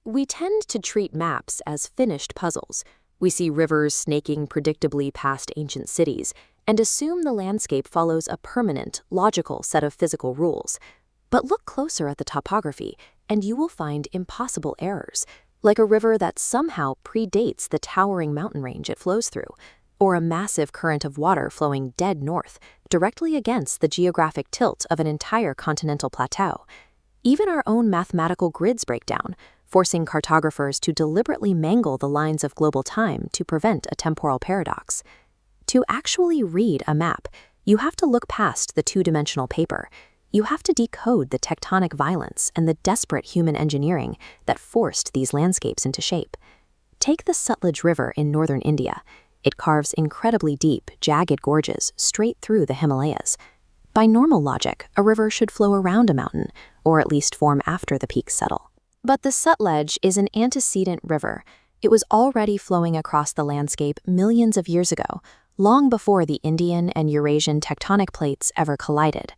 We tend to treat maps as finished puzzles. We see rivers snaking predictably past ancient cities and assume the landscape follows a permanent, logical set of physical rules. But look closer at the topography, and you will find impossible errors, like a river that somehow predates the towering mountain range it flows through, or a massive current of water flowing dead north, directly against the geographic tilt of an entire continental plateau. Even our own mathematical grids break down, forcing cartographers to deliberately mangle the lines of global time to prevent a temporal paradox. To actually read a map, you have to look past the two-dimensional paper. You have to decode the tectonic violence and the desperate human engineering that forced these landscapes into shape. Take the Sutluj River in northern India. It carves incredibly deep, jagged gorges straight through the Himalayas. By normal logic, a river should flow around a mountain, or at least form after the peaks settle. But the Sutluj is an antecedent river. It was already flowing across the landscape millions of years ago, long before the Indian and Eurasian tectonic plates ever collided.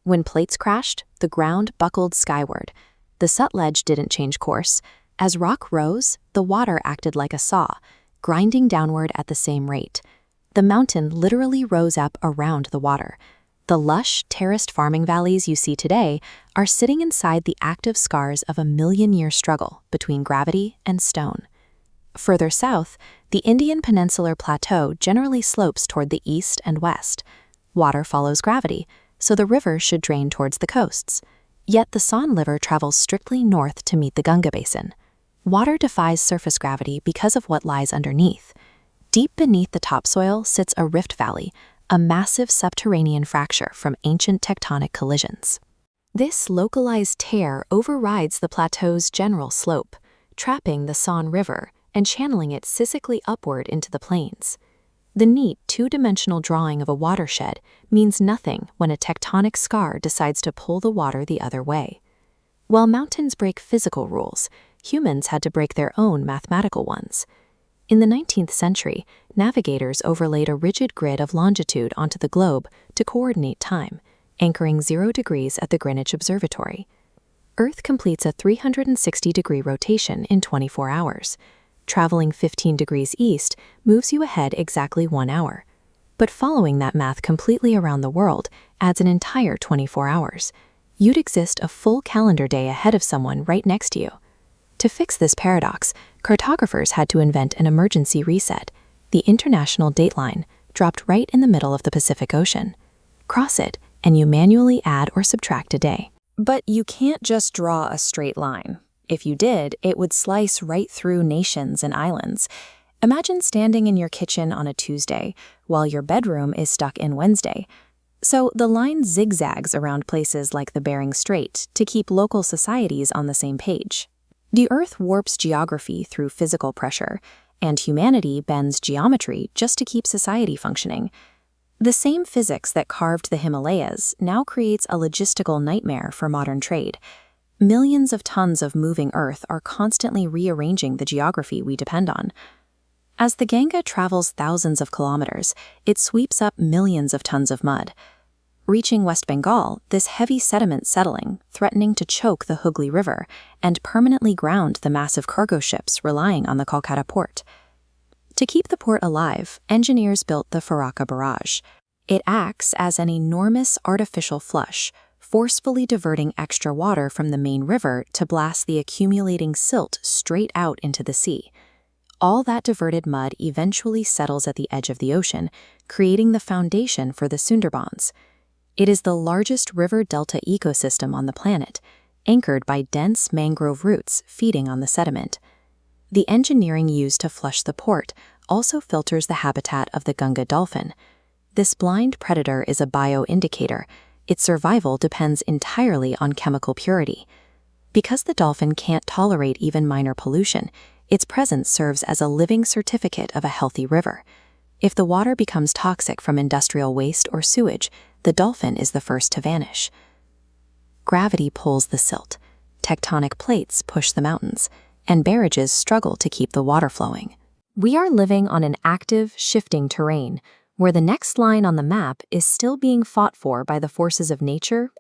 When plates crashed, the ground buckled skyward. The Sutluj didn't change course. As rock rose, the water acted like a saw, grinding downward at the same rate. The mountain literally rose up around the water. The lush, terraced farming valleys you see today are sitting inside the active scars of a million-year struggle between gravity and stone. Further south, the Indian Peninsular Plateau generally slopes toward the east and west. Water follows gravity, so the river should drain towards the coasts. Yet the Son River travels strictly north to meet the Ganga Basin. Water defies surface gravity because of what lies underneath. Deep beneath the topsoil sits a rift valley, a massive subterranean fracture from ancient tectonic collisions. This localized tear overrides the plateau's general slope, trapping the Son River and channeling it sissically upward into the plains. The neat two-dimensional drawing of a watershed means nothing when a tectonic scar decides to pull the water the other way. While mountains break physical rules, humans had to break their own mathematical ones. In the 19th century, navigators overlaid a rigid grid of longitude onto the globe to coordinate time, anchoring 0 degrees at the Greenwich Observatory. Earth completes a 360-degree rotation in 24 hours. Traveling 15 degrees east moves you ahead exactly 1 hour. But following that math completely around the world adds an entire 24 hours. You'd exist a full calendar day ahead of someone right next to you. To fix this paradox, cartographers had to invent an emergency reset. The international dateline dropped right in the middle of the Pacific Ocean. Cross it, and you manually add or subtract a day. But you can't just draw a straight line. If you did, it would slice right through nations and islands. Imagine standing in your kitchen on a Tuesday, while your bedroom is stuck in Wednesday. So the line zigzags around places like the Bering Strait to keep local societies on the same page. The Earth warps geography through physical pressure, and humanity bends geometry just to keep society functioning. The same physics that carved the Himalayas now creates a logistical nightmare for modern trade. Millions of tons of moving Earth are constantly rearranging the geography we depend on. As the Ganga travels thousands of kilometers, it sweeps up millions of tons of mud. Reaching West Bengal, this heavy sediment settling, threatening to choke the Hooghly River and permanently ground the massive cargo ships relying on the Kolkata port. To keep the port alive, engineers built the Farakka Barrage. It acts as an enormous artificial flush, forcefully diverting extra water from the main river to blast the accumulating silt straight out into the sea. All that diverted mud eventually settles at the edge of the ocean, creating the foundation for the Sundarbans. It is the largest river delta ecosystem on the planet, anchored by dense mangrove roots feeding on the sediment. The engineering used to flush the port also filters the habitat of the Ganga dolphin. This blind predator is a bioindicator. Its survival depends entirely on chemical purity. Because the dolphin can't tolerate even minor pollution, its presence serves as a living certificate of a healthy river. If the water becomes toxic from industrial waste or sewage, the dolphin is the first to vanish. Gravity pulls the silt, tectonic plates push the mountains, and barrages struggle to keep the water flowing. We are living on an active, shifting terrain, where the next line on the map is still being fought for by the forces of nature